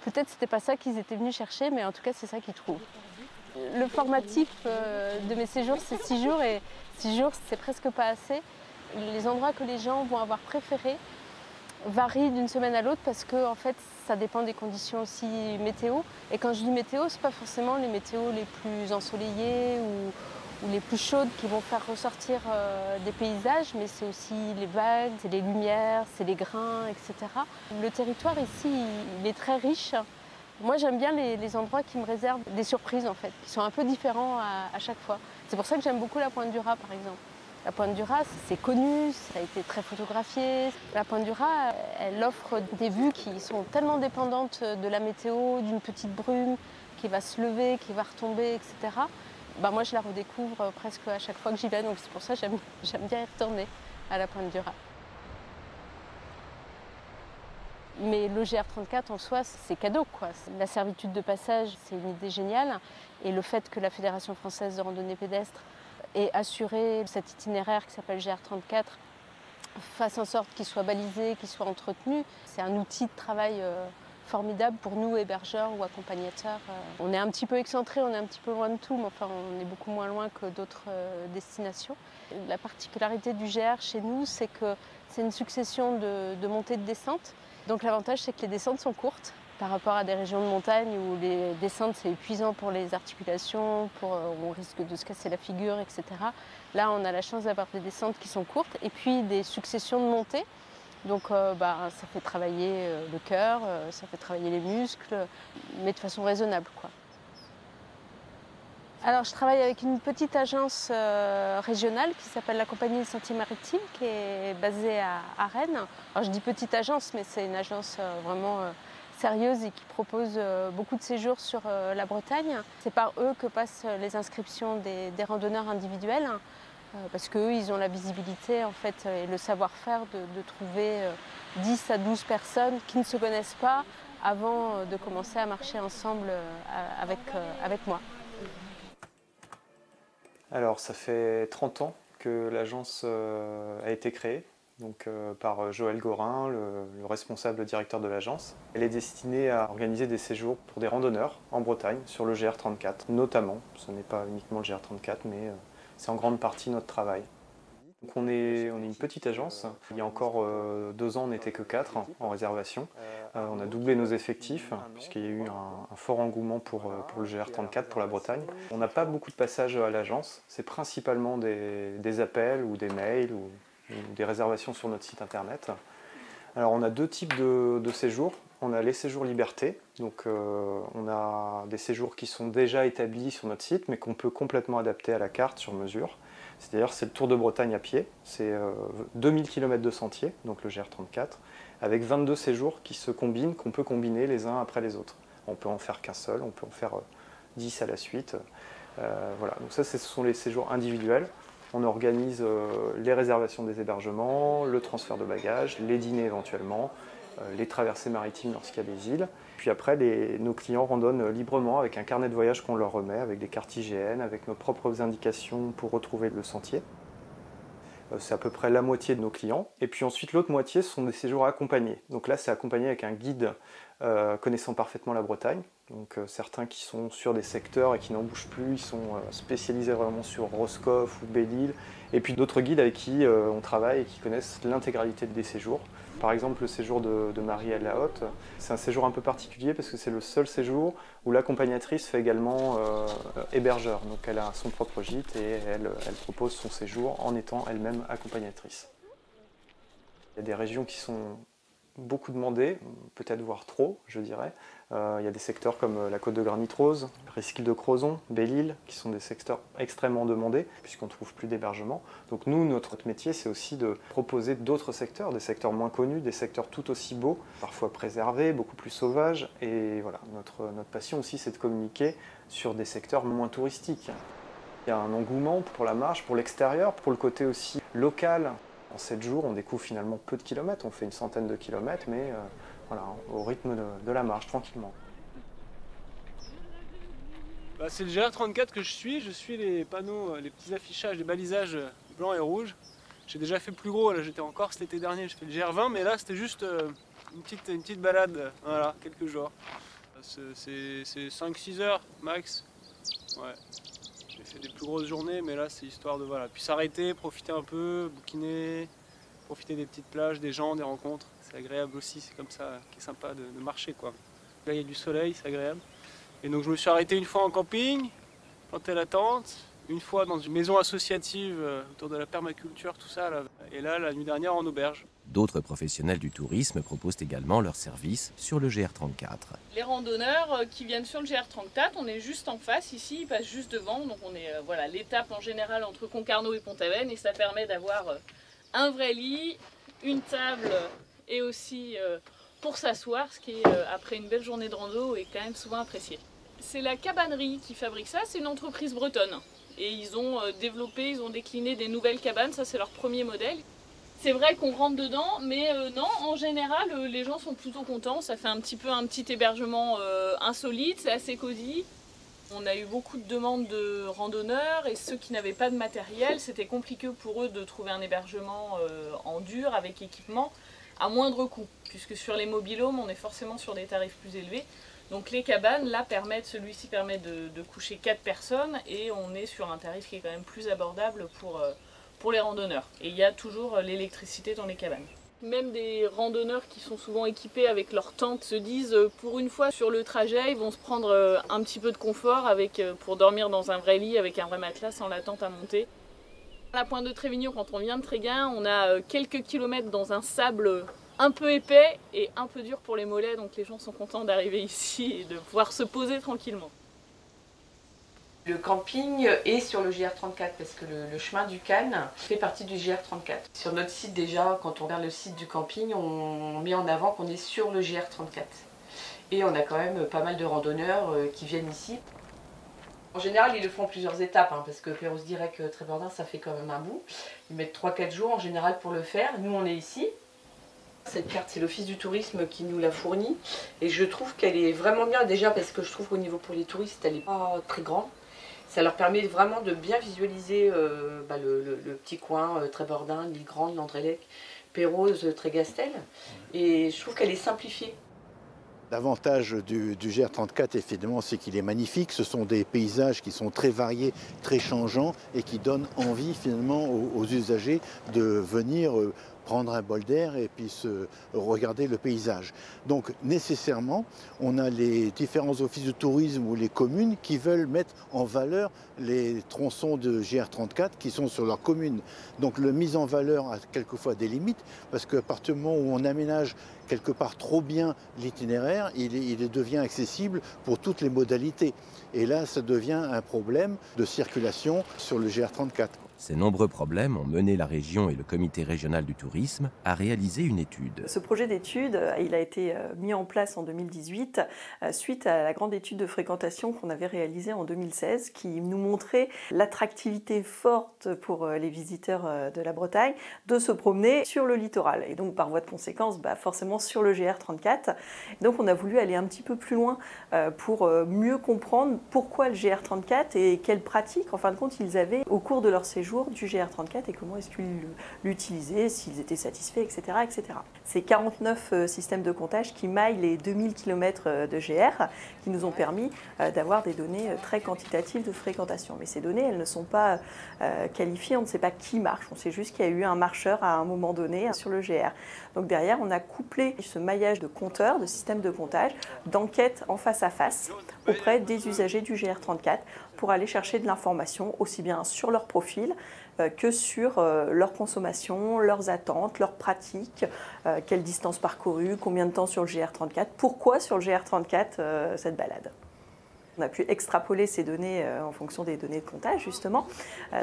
peut-être c'était pas ça qu'ils étaient venus chercher, mais en tout cas c'est ça qu'ils trouvent. Le formatif de mes séjours, c'est 6 jours, et 6 jours c'est presque pas assez. Les endroits que les gens vont avoir préférés varient d'une semaine à l'autre parce que en fait ça dépend des conditions aussi météo. Et quand je dis météo, c'est pas forcément les météos les plus ensoleillées ou les plus chaudes qui vont faire ressortir des paysages, mais c'est aussi les vagues, c'est les lumières, c'est les grains, etc. Le territoire ici, il est très riche. Moi, j'aime bien les endroits qui me réservent des surprises, en fait, qui sont un peu différents à chaque fois. C'est pour ça que j'aime beaucoup la Pointe du Raz, par exemple. La Pointe du Raz, c'est connu, ça a été très photographié. La Pointe du Raz, elle offre des vues qui sont tellement dépendantes de la météo, d'une petite brume qui va se lever, qui va retomber, etc. Moi, je la redécouvre presque à chaque fois que j'y vais, donc c'est pour ça que j'aime bien y retourner à la Pointe du Raz. Mais le GR34 en soi, c'est cadeau, quoi. La servitude de passage, c'est une idée géniale. Et le fait que la Fédération française de randonnée pédestre ait assuré cet itinéraire qui s'appelle GR34, fasse en sorte qu'il soit balisé, qu'il soit entretenu, c'est un outil de travail formidable pour nous, hébergeurs ou accompagnateurs. On est un petit peu excentré, on est un petit peu loin de tout, mais enfin, on est beaucoup moins loin que d'autres destinations. La particularité du GR chez nous, c'est que c'est une succession de montées et de descentes. Donc l'avantage, c'est que les descentes sont courtes par rapport à des régions de montagne où les descentes, c'est épuisant pour les articulations, on risque de se casser la figure, etc. Là, on a la chance d'avoir des descentes qui sont courtes et puis des successions de montées. Donc ça fait travailler le cœur, ça fait travailler les muscles, mais de façon raisonnable, quoi. Alors je travaille avec une petite agence régionale qui s'appelle la Compagnie des Sentiers Maritimes, qui est basée à Rennes. Alors je dis petite agence, mais c'est une agence vraiment sérieuse et qui propose beaucoup de séjours sur la Bretagne. C'est par eux que passent les inscriptions des randonneurs individuels. Parce qu'eux, ils ont la visibilité en fait, et le savoir-faire de trouver 10 à 12 personnes qui ne se connaissent pas avant de commencer à marcher ensemble avec moi. Alors, ça fait 30 ans que l'agence a été créée donc, par Joël Gorin, le responsable directeur de l'agence. Elle est destinée à organiser des séjours pour des randonneurs en Bretagne sur le GR34 notamment. Ce n'est pas uniquement le GR34 mais c'est en grande partie notre travail. Donc on est une petite agence. Il y a encore 2 ans, on n'était que 4 en réservation. On a doublé nos effectifs puisqu'il y a eu un fort engouement pour le GR34, pour la Bretagne. On n'a pas beaucoup de passages à l'agence. C'est principalement des appels ou des mails ou des réservations sur notre site internet. Alors on a 2 types de séjours. On a les séjours liberté. Donc on a des séjours qui sont déjà établis sur notre site mais qu'on peut complètement adapter à la carte sur mesure. C'est-à-dire c'est le Tour de Bretagne à pied, c'est 2000 km de sentier, donc le GR34, avec 22 séjours qui se combinent, qu'on peut combiner les uns après les autres. On peut en faire qu'un seul, on peut en faire 10 à la suite. Voilà. Donc ça, ce sont les séjours individuels. On organise les réservations des hébergements, le transfert de bagages, les dîners éventuellement, les traversées maritimes lorsqu'il y a des îles. Puis après, nos clients randonnent librement avec un carnet de voyage qu'on leur remet, avec des cartes IGN, avec nos propres indications pour retrouver le sentier. C'est à peu près la moitié de nos clients. Et puis ensuite, l'autre moitié, ce sont des séjours accompagnés. Donc là, c'est accompagné avec un guide connaissant parfaitement la Bretagne. Donc certains qui sont sur des secteurs et qui n'en bougent plus, ils sont spécialisés vraiment sur Roscoff ou Belle-Île. Et puis d'autres guides avec qui on travaille et qui connaissent l'intégralité des séjours. Par exemple, le séjour de Marie à la Hotte, c'est un séjour un peu particulier parce que c'est le seul séjour où l'accompagnatrice fait également hébergeur. Donc elle a son propre gîte et elle propose son séjour en étant elle-même accompagnatrice. Il y a des régions qui sont beaucoup demandées, peut-être voire trop, je dirais. Il y a des secteurs comme la Côte de Granit-Rose, Resquille de Crozon, Belle-Île, qui sont des secteurs extrêmement demandés, puisqu'on ne trouve plus d'hébergement. Donc nous, notre métier, c'est aussi de proposer d'autres secteurs, des secteurs moins connus, des secteurs tout aussi beaux, parfois préservés, beaucoup plus sauvages. Et voilà, notre passion aussi, c'est de communiquer sur des secteurs moins touristiques. Il y a un engouement pour la marche, pour l'extérieur, pour le côté aussi local. En 7 jours, on découvre finalement peu de kilomètres, on fait une centaine de kilomètres, mais voilà, au rythme de la marche, tranquillement. C'est le GR34 que je suis les panneaux, les petits affichages, les balisages blancs et rouges. J'ai déjà fait plus gros, là j'étais en Corse l'été dernier, j'ai fait le GR20, mais là c'était juste une petite balade, voilà, quelques jours. C'est 5-6 heures max, ouais. J'ai fait des plus grosses journées, mais là c'est histoire de voilà. Puis s'arrêter, profiter un peu, bouquiner, profiter des petites plages, des gens, des rencontres. C'est agréable aussi, c'est comme ça qui est sympa de marcher quoi. Là il y a du soleil, c'est agréable. Et donc je me suis arrêté une fois en camping, planté la tente, une fois dans une maison associative autour de la permaculture, tout ça. Là. Et là, la nuit dernière en auberge. D'autres professionnels du tourisme proposent également leurs services sur le GR34. Les randonneurs qui viennent sur le GR34, on est juste en face ici, ils passent juste devant. Donc on est voilà, l'étape en général entre Concarneau et Pont-Aven et ça permet d'avoir un vrai lit, une table et aussi pour s'asseoir, ce qui est après une belle journée de rando est quand même souvent apprécié. C'est la cabanerie qui fabrique ça, c'est une entreprise bretonne. Et ils ont développé, ils ont décliné des nouvelles cabanes, ça c'est leur premier modèle. C'est vrai qu'on rentre dedans, mais non, en général, les gens sont plutôt contents. Ça fait un petit hébergement insolite, c'est assez cosy. On a eu beaucoup de demandes de randonneurs et ceux qui n'avaient pas de matériel, c'était compliqué pour eux de trouver un hébergement en dur avec équipement à moindre coût. Puisque sur les mobil-homes, on est forcément sur des tarifs plus élevés. Donc les cabanes, là, celui-ci permet de coucher 4 personnes et on est sur un tarif qui est quand même plus abordable pour les randonneurs. Et il y a toujours l'électricité dans les cabanes. Même des randonneurs qui sont souvent équipés avec leur tente se disent pour une fois sur le trajet, ils vont se prendre un petit peu de confort pour dormir dans un vrai lit avec un vrai matelas sans la tente à monter. À la pointe de Trévignon, quand on vient de Tréguin, on a quelques kilomètres dans un sable un peu épais et un peu dur pour les mollets, donc les gens sont contents d'arriver ici et de pouvoir se poser tranquillement. Le camping est sur le GR34 parce que le chemin du Cannes fait partie du GR34. Sur notre site déjà, quand on regarde le site du camping, on met en avant qu'on est sur le GR34. Et on a quand même pas mal de randonneurs qui viennent ici. En général, ils le font en plusieurs étapes, parce que Pérouse-Direct-Tréverdun, ça fait quand même un bout. Ils mettent 3-4 jours en général pour le faire. Nous, on est ici. Cette carte, c'est l'Office du tourisme qui nous l'a fournie. Et je trouve qu'elle est vraiment bien déjà parce que je trouve qu'au niveau pour les touristes, elle n'est pas très grande. Ça leur permet vraiment de bien visualiser le petit coin Trébordin, l'île Grande, Landrélec, Pérouse, Trégastel. Et je trouve qu'elle est simplifiée. L'avantage du GR34, effectivement, c'est qu'il est magnifique. Ce sont des paysages qui sont très variés, très changeants et qui donnent envie finalement aux usagers de venir prendre un bol d'air et puis regarder le paysage. Donc nécessairement, on a les différents offices de tourisme ou les communes qui veulent mettre en valeur les tronçons de GR34 qui sont sur leur commune. Donc la mise en valeur a quelquefois des limites parce qu'à partir du moment où on aménage quelque part trop bien l'itinéraire, il devient accessible pour toutes les modalités. Et là, ça devient un problème de circulation sur le GR34. Ces nombreux problèmes ont mené la région et le comité régional du tourisme à réaliser une étude. Ce projet d'étude, il a été mis en place en 2018 suite à la grande étude de fréquentation qu'on avait réalisée en 2016 qui nous montrait l'attractivité forte pour les visiteurs de la Bretagne de se promener sur le littoral et donc par voie de conséquence forcément sur le GR34. Donc on a voulu aller un petit peu plus loin pour mieux comprendre pourquoi le GR34 et quelles pratiques en fin de compte ils avaient au cours de leur séjour du GR34 et comment est-ce qu'ils l'utilisaient, s'ils étaient satisfaits, etc. etc. C'est 49 systèmes de comptage qui maillent les 2000 km de GR qui nous ont permis d'avoir des données très quantitatives de fréquentation. Mais ces données, elles ne sont pas qualifiées, on ne sait pas qui marche, on sait juste qu'il y a eu un marcheur à un moment donné sur le GR. Donc derrière, on a couplé ce maillage de compteurs, de systèmes de comptage, d'enquêtes en face à face auprès des usagers du GR34 pour aller chercher de l'information aussi bien sur leur profil que sur leur consommation, leurs attentes, leurs pratiques, quelle distance parcourue, combien de temps sur le GR34, pourquoi sur le GR34 cette balade. On a pu extrapoler ces données en fonction des données de comptage, justement.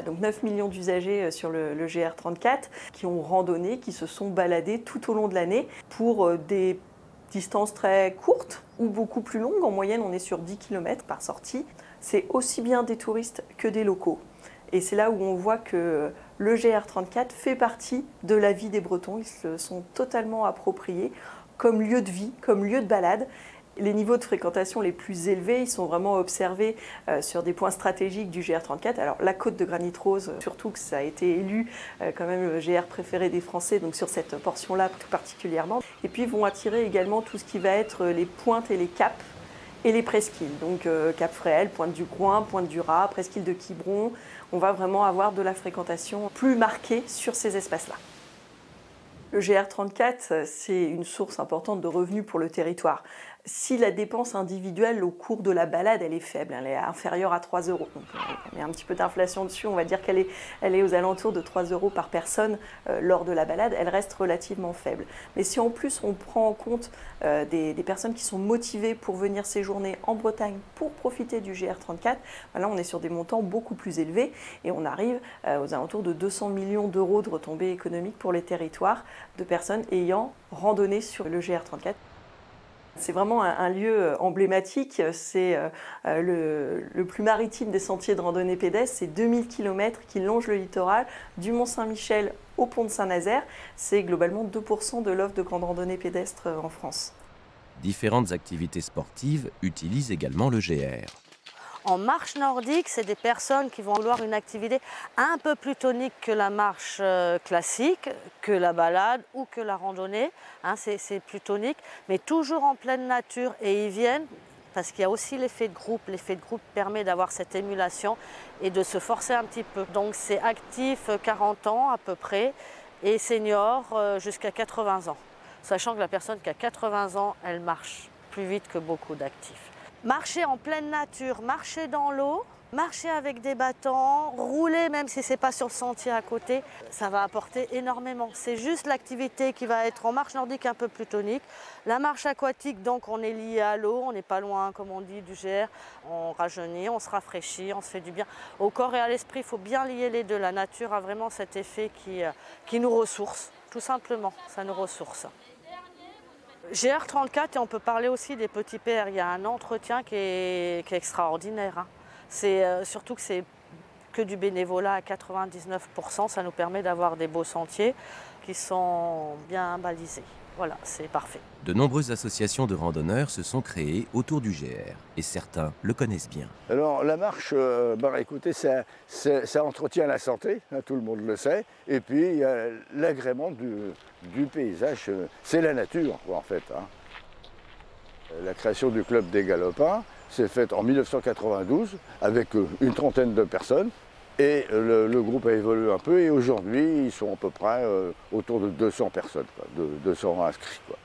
Donc 9 millions d'usagers sur le GR34 qui ont randonné, qui se sont baladés tout au long de l'année pour des distances très courtes ou beaucoup plus longues. En moyenne, on est sur 10 km par sortie. C'est aussi bien des touristes que des locaux. Et c'est là où on voit que le GR34 fait partie de la vie des Bretons. Ils se sont totalement appropriés comme lieu de vie, comme lieu de balade. Les niveaux de fréquentation les plus élevés, ils sont vraiment observés sur des points stratégiques du GR34. Alors la côte de Granit Rose, surtout que ça a été élu quand même le GR préféré des Français, donc sur cette portion-là tout particulièrement. Et puis ils vont attirer également tout ce qui va être les pointes et les caps et les presqu'îles. Donc Cap Fréhel, Pointe du Groin, Pointe du Raz, presqu'île de Quiberon. On va vraiment avoir de la fréquentation plus marquée sur ces espaces-là. Le GR34, c'est une source importante de revenus pour le territoire. Si la dépense individuelle au cours de la balade, elle est faible, elle est inférieure à 3 €. Donc, il y a un petit peu d'inflation dessus, on va dire qu'elle est aux alentours de 3 € par personne lors de la balade, elle reste relativement faible. Mais si en plus on prend en compte des personnes qui sont motivées pour venir séjourner en Bretagne pour profiter du GR34, là on est sur des montants beaucoup plus élevés et on arrive aux alentours de 200 millions d'euros de retombées économiques pour les territoires de personnes ayant randonné sur le GR34. C'est vraiment un lieu emblématique, c'est le plus maritime des sentiers de randonnée pédestre, c'est 2000 km qui longent le littoral du Mont-Saint-Michel au pont de Saint-Nazaire, c'est globalement 2% de l'offre de grande randonnée pédestre en France. Différentes activités sportives utilisent également le GR. En marche nordique, c'est des personnes qui vont vouloir une activité un peu plus tonique que la marche classique, que la balade ou que la randonnée. C'est plus tonique, mais toujours en pleine nature. Et ils viennent parce qu'il y a aussi l'effet de groupe. L'effet de groupe permet d'avoir cette émulation et de se forcer un petit peu. Donc c'est actif 40 ans à peu près et senior jusqu'à 80 ans. Sachant que la personne qui a 80 ans, elle marche plus vite que beaucoup d'actifs. Marcher en pleine nature, marcher dans l'eau, marcher avec des bâtons, rouler même si ce n'est pas sur le sentier à côté, ça va apporter énormément. C'est juste l'activité qui va être en marche nordique un peu plus tonique. La marche aquatique, donc on est lié à l'eau, on n'est pas loin, comme on dit, du GR. On rajeunit, on se rafraîchit, on se fait du bien. Au corps et à l'esprit, il faut bien lier les deux. La nature a vraiment cet effet qui nous ressource, tout simplement, ça nous ressource. GR34, et on peut parler aussi des petits PR. Il y a un entretien qui est extraordinaire. C'est surtout que c'est que du bénévolat à 99%. Ça nous permet d'avoir des beaux sentiers qui sont bien balisés. Voilà, c'est parfait. De nombreuses associations de randonneurs se sont créées autour du GR et certains le connaissent bien. Alors la marche, écoutez, ça entretient la santé, hein, tout le monde le sait, et puis il y a l'agrément du paysage, c'est la nature quoi, en fait. Hein. La création du club des Galopins s'est faite en 1992 avec une trentaine de personnes. Et le groupe a évolué un peu et aujourd'hui, ils sont à peu près autour de 200 personnes, quoi, de 200 inscrits. Quoi.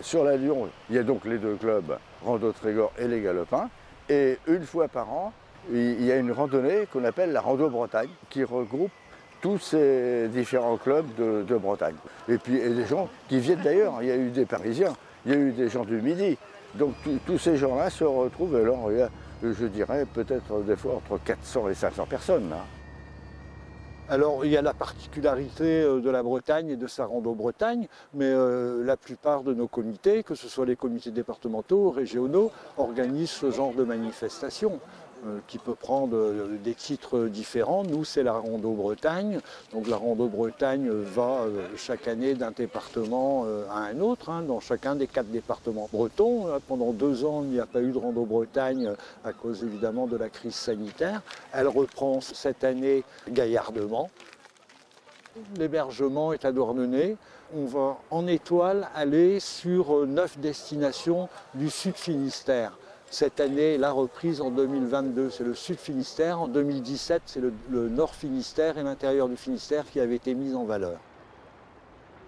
Sur la Lyon, il y a donc les deux clubs, Rando Trégor et les Galopins. Et une fois par an, il y a une randonnée qu'on appelle la Rando Bretagne, qui regroupe tous ces différents clubs de Bretagne. Et puis il y a des gens qui viennent d'ailleurs, il y a eu des Parisiens, il y a eu des gens du Midi. Donc tous ces gens-là se retrouvent, alors il y a, je dirais, peut-être des fois entre 400 et 500 personnes. Là. Alors il y a la particularité de la Bretagne et de sa Rando Bretagne, mais la plupart de nos comités, que ce soit les comités départementaux, régionaux, organisent ce genre de manifestation. Qui peut prendre des titres différents. Nous, c'est la Rando Bretagne. Donc la Rando Bretagne va chaque année d'un département à un autre, hein, dans chacun des 4 départements bretons. Pendant 2 ans, il n'y a pas eu de Rando Bretagne à cause évidemment de la crise sanitaire. Elle reprend cette année gaillardement. L'hébergement est à Douarnenez. On va en étoile aller sur 9 destinations du Sud Finistère. Cette année, la reprise en 2022, c'est le Sud Finistère. En 2017, c'est le Nord Finistère et l'intérieur du Finistère qui avaient été mis en valeur.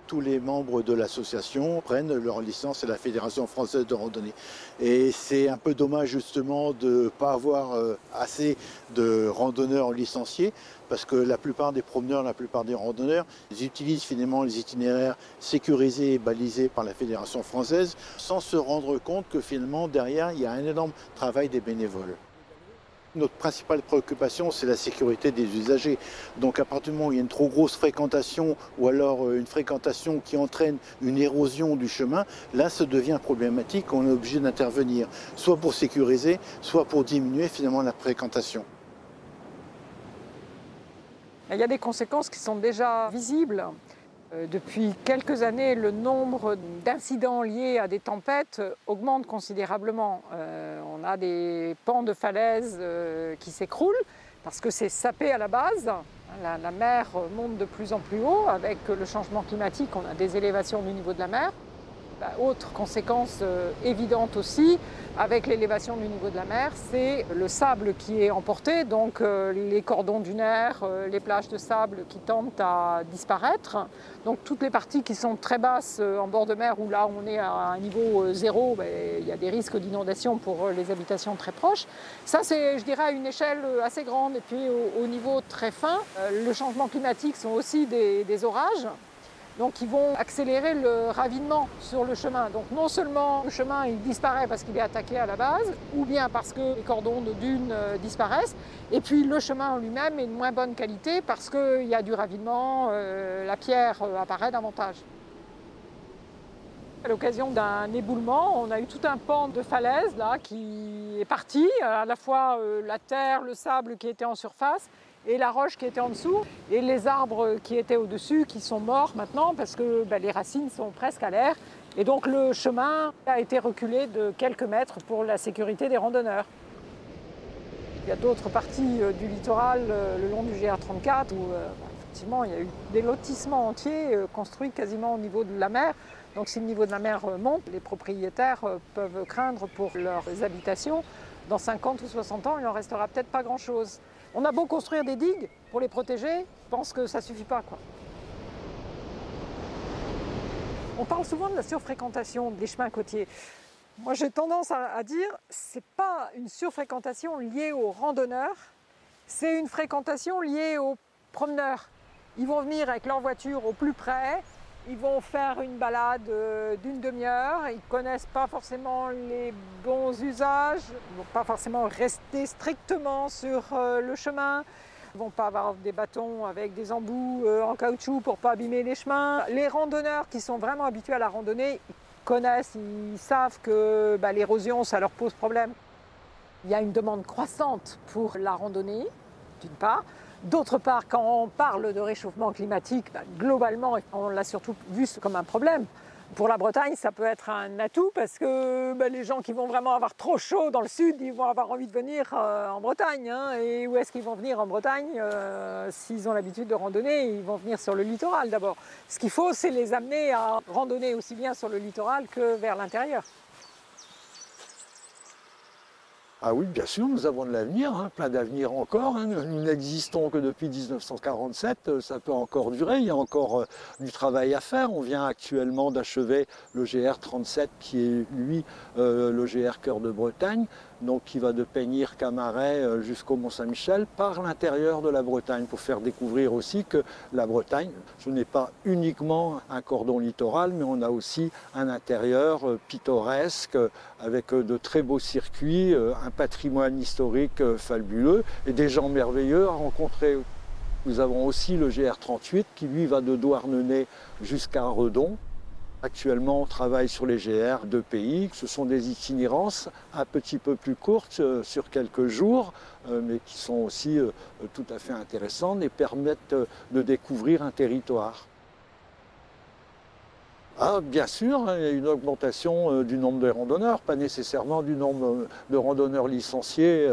Tous les membres de l'association prennent leur licence à la Fédération française de randonnée. Et c'est un peu dommage justement de ne pas avoir assez de randonneurs licenciés, parce que la plupart des promeneurs, la plupart des randonneurs, ils utilisent finalement les itinéraires sécurisés et balisés par la Fédération française, sans se rendre compte que finalement derrière, il y a un énorme travail des bénévoles. Notre principale préoccupation, c'est la sécurité des usagers. Donc à partir du moment où il y a une trop grosse fréquentation ou alors une fréquentation qui entraîne une érosion du chemin, là ça devient problématique, on est obligé d'intervenir, soit pour sécuriser, soit pour diminuer finalement la fréquentation. Il y a des conséquences qui sont déjà visibles. Depuis quelques années, le nombre d'incidents liés à des tempêtes augmente considérablement. On a des pans de falaises qui s'écroulent parce que c'est sapé à la base. La mer monte de plus en plus haut. Avec le changement climatique, on a des élévations du niveau de la mer. Autre conséquence évidente aussi, avec l'élévation du niveau de la mer, c'est le sable qui est emporté, donc les cordons dunaires, les plages de sable qui tendent à disparaître. Donc toutes les parties qui sont très basses en bord de mer, où là on est à un niveau 0, il y a des risques d'inondation pour les habitations très proches. Ça c'est, je dirais, à une échelle assez grande. Et puis au niveau très fin, le changement climatique sont aussi des orages. Donc ils vont accélérer le ravinement sur le chemin. Donc non seulement le chemin il disparaît parce qu'il est attaqué à la base, ou bien parce que les cordons de dunes disparaissent, et puis le chemin en lui-même est de moins bonne qualité parce qu'il y a du ravinement, la pierre apparaît davantage. À l'occasion d'un éboulement, on a eu tout un pan de falaise là, qui est parti, à la fois la terre, le sable qui était en surface, et la roche qui était en dessous, et les arbres qui étaient au-dessus qui sont morts maintenant parce que les racines sont presque à l'air. Et donc le chemin a été reculé de quelques mètres pour la sécurité des randonneurs. Il y a d'autres parties du littoral le long du GR34 où effectivement il y a eu des lotissements entiers construits quasiment au niveau de la mer. Donc si le niveau de la mer monte, les propriétaires peuvent craindre pour leurs habitations. Dans 50 ou 60 ans, il n'en restera peut-être pas grand-chose. On a beau construire des digues pour les protéger, je pense que ça ne suffit pas, quoi. On parle souvent de la surfréquentation des chemins côtiers. Moi, j'ai tendance à dire que ce n'est pas une surfréquentation liée aux randonneurs, c'est une fréquentation liée aux promeneurs. Ils vont venir avec leur voiture au plus près, ils vont faire une balade d'une demi-heure, ils ne connaissent pas forcément les bons usages, ils ne vont pas forcément rester strictement sur le chemin, ils ne vont pas avoir des bâtons avec des embouts en caoutchouc pour ne pas abîmer les chemins. Les randonneurs qui sont vraiment habitués à la randonnée, ils connaissent, ils savent que l'érosion, ça leur pose problème. Il y a une demande croissante pour la randonnée, d'une part. D'autre part, quand on parle de réchauffement climatique, globalement, on l'a surtout vu comme un problème. Pour la Bretagne, ça peut être un atout parce que les gens qui vont vraiment avoir trop chaud dans le sud, ils vont avoir envie de venir en Bretagne. Hein. Et où est-ce qu'ils vont venir en Bretagne? S'ils ont l'habitude de randonner, ils vont venir sur le littoral d'abord. Ce qu'il faut, c'est les amener à randonner aussi bien sur le littoral que vers l'intérieur. Ah oui, bien sûr, nous avons de l'avenir, hein, plein d'avenir encore. Hein. Nous n'existons que depuis 1947, ça peut encore durer, il y a encore du travail à faire. On vient actuellement d'achever le GR37 qui est, lui, le GR Cœur de Bretagne, donc qui va de Pégnires-Camaret jusqu'au Mont-Saint-Michel par l'intérieur de la Bretagne, pour faire découvrir aussi que la Bretagne, ce n'est pas uniquement un cordon littoral, mais on a aussi un intérieur pittoresque avec de très beaux circuits, un patrimoine historique fabuleux et des gens merveilleux à rencontrer. Nous avons aussi le GR38 qui lui va de Douarnenez jusqu'à Redon. Actuellement, on travaille sur les GR de pays. Ce sont des itinérances un petit peu plus courtes, sur quelques jours, mais qui sont aussi tout à fait intéressantes et permettent de découvrir un territoire. Ah, bien sûr, il y a une augmentation du nombre de randonneurs, pas nécessairement du nombre de randonneurs licenciés,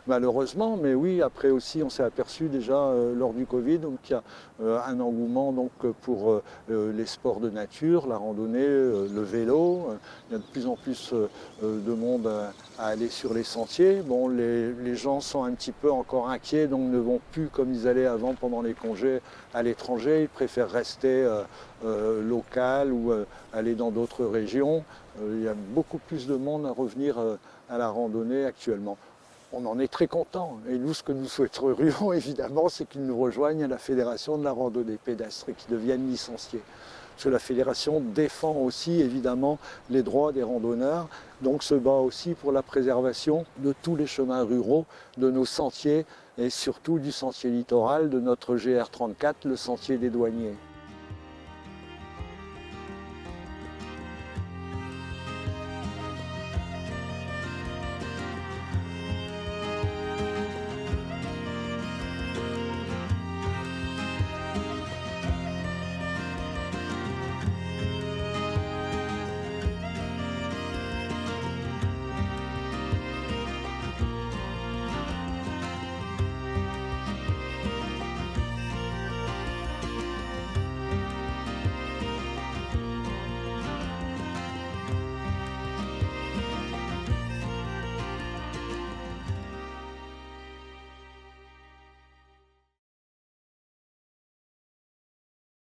malheureusement, mais oui, après aussi, on s'est aperçu déjà lors du Covid qu'il y a un engouement donc, pour les sports de nature, la randonnée, le vélo. Il y a de plus en plus de monde à aller sur les sentiers. Bon, les gens sont un petit peu encore inquiets, donc ne vont plus comme ils allaient avant pendant les congés à l'étranger. Ils préfèrent rester local ou aller dans d'autres régions. Il y a beaucoup plus de monde à revenir à la randonnée actuellement. On en est très content. Et nous, ce que nous souhaiterions, évidemment, c'est qu'ils nous rejoignent à la Fédération de la randonnée pédestre et qu'ils deviennent licenciés. Parce que la Fédération défend aussi, évidemment, les droits des randonneurs, donc se bat aussi pour la préservation de tous les chemins ruraux, de nos sentiers et surtout du sentier littoral, de notre GR34, le sentier des douaniers.